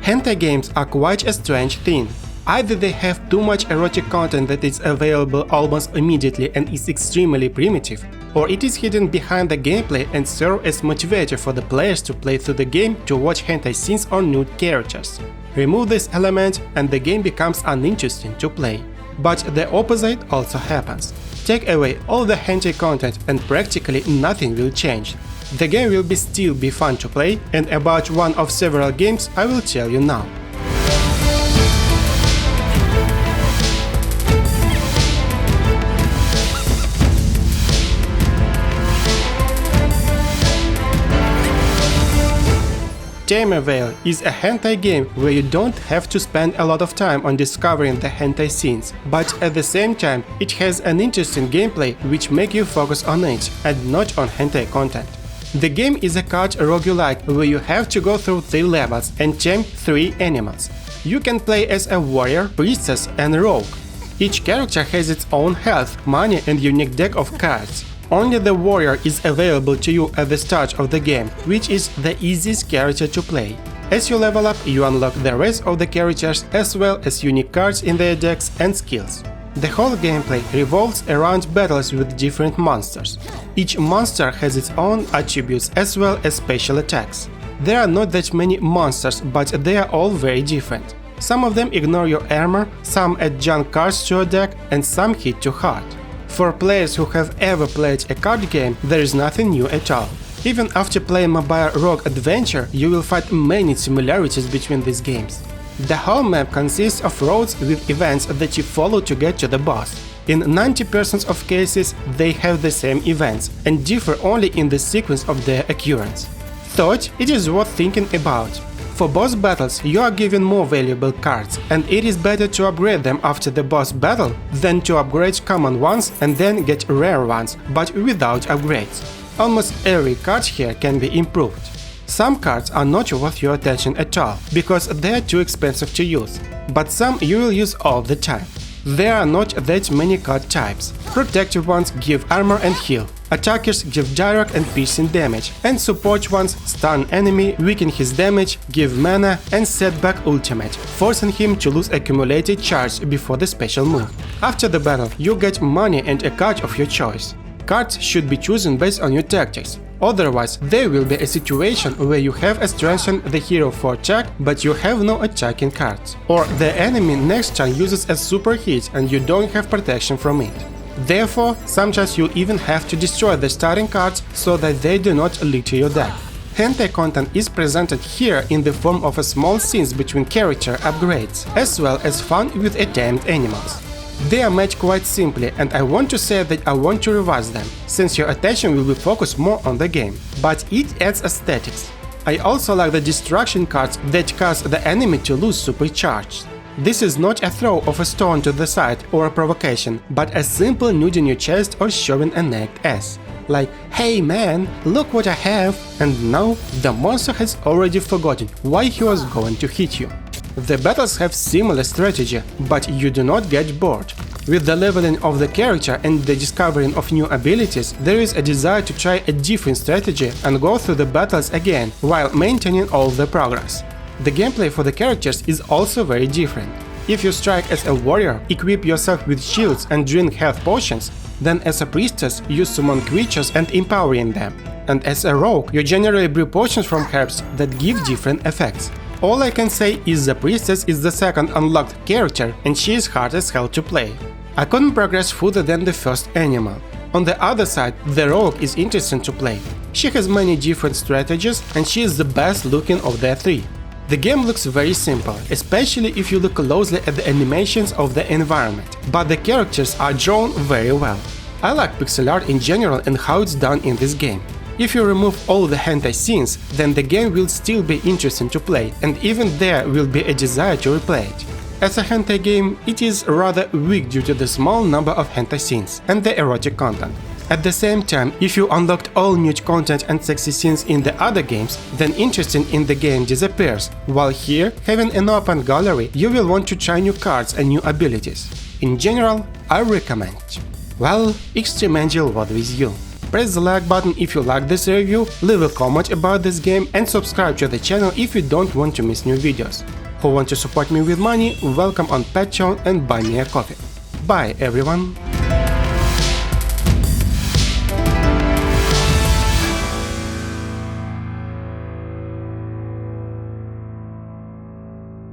Hentai games are quite a strange thing. Either they have too much erotic content that is available almost immediately and is extremely primitive, or it is hidden behind the gameplay and serves as motivator for the players to play through the game to watch hentai scenes or nude characters. Remove this element and the game becomes uninteresting to play. But the opposite also happens. Take away all the hentai content and practically nothing will change. The game will still be fun to play, and about one of several games I will tell you now. Tamer Vale is a hentai game where you don't have to spend a lot of time on discovering the hentai scenes, but at the same time it has an interesting gameplay which make you focus on it and not on hentai content. The game is a card roguelike where you have to go through 3 levels and tame 3 animals. You can play as a warrior, priestess and rogue. Each character has its own health, money and unique deck of cards. Only the warrior is available to you at the start of the game, which is the easiest character to play. As you level up, you unlock the rest of the characters as well as unique cards in their decks and skills. The whole gameplay revolves around battles with different monsters. Each monster has its own attributes as well as special attacks. There are not that many monsters, but they are all very different. Some of them ignore your armor, some add junk cards to your deck, and some hit too hard. For players who have ever played a card game, there is nothing new at all. Even after playing mobile rogue adventure, you will find many similarities between these games. The whole map consists of roads with events that you follow to get to the boss. In 90% of cases, they have the same events and differ only in the sequence of their occurrence. Third, it is worth thinking about. For boss battles, you are given more valuable cards, and it is better to upgrade them after the boss battle than to upgrade common ones and then get rare ones, but without upgrades. Almost every card here can be improved. Some cards are not worth your attention at all, because they are too expensive to use, but some you will use all the time. There are not that many card types. Protective ones give armor and heal, attackers give direct and piercing damage, and support ones stun enemy, weaken his damage, give mana and set back ultimate, forcing him to lose accumulated charge before the special move. After the battle, you get money and a card of your choice. Cards should be chosen based on your tactics. Otherwise, there will be a situation where you have strengthened the hero for attack, but you have no attacking cards. Or the enemy next turn uses a super hit and you don't have protection from it. Therefore, sometimes you even have to destroy the starting cards so that they do not leak to your deck. Hentai content is presented here in the form of a small scenes between character upgrades, as well as fun with tamed animals. They are made quite simply, and I want to say that I want to revise them, since your attention will be focused more on the game, but it adds aesthetics. I also like the destruction cards that cause the enemy to lose supercharged. This is not a throw of a stone to the side or a provocation, but a simple nude in your chest or showing a naked ass. Like, hey man, look what I have, and now the monster has already forgotten why he was going to hit you. The battles have similar strategy, but you do not get bored. With the leveling of the character and the discovering of new abilities, there is a desire to try a different strategy and go through the battles again, while maintaining all the progress. The gameplay for the characters is also very different. If you strike as a warrior, equip yourself with shields and drink health potions, then as a priestess you summon creatures and empowering them. And as a rogue, you generally brew potions from herbs that give different effects. All I can say is the priestess is the second unlocked character and she is hard as hell to play. I couldn't progress further than the first animal. On the other side, the rogue is interesting to play. She has many different strategies and she is the best looking of the 3. The game looks very simple, especially if you look closely at the animations of the environment, but the characters are drawn very well. I like pixel art in general and how it's done in this game. If you remove all the hentai scenes, then the game will still be interesting to play, and even there will be a desire to replay it. As a hentai game, it is rather weak due to the small number of hentai scenes and the erotic content. At the same time, if you unlocked all nude content and sexy scenes in the other games, then interest in the game disappears, while here, having an open gallery, you will want to try new cards and new abilities. In general, I recommend. Well, Extreme Angel was with you. Press the like button if you like this review, leave a comment about this game and subscribe to the channel if you don't want to miss new videos. Who want to support me with money, welcome on Patreon and buy me a coffee. Bye everyone!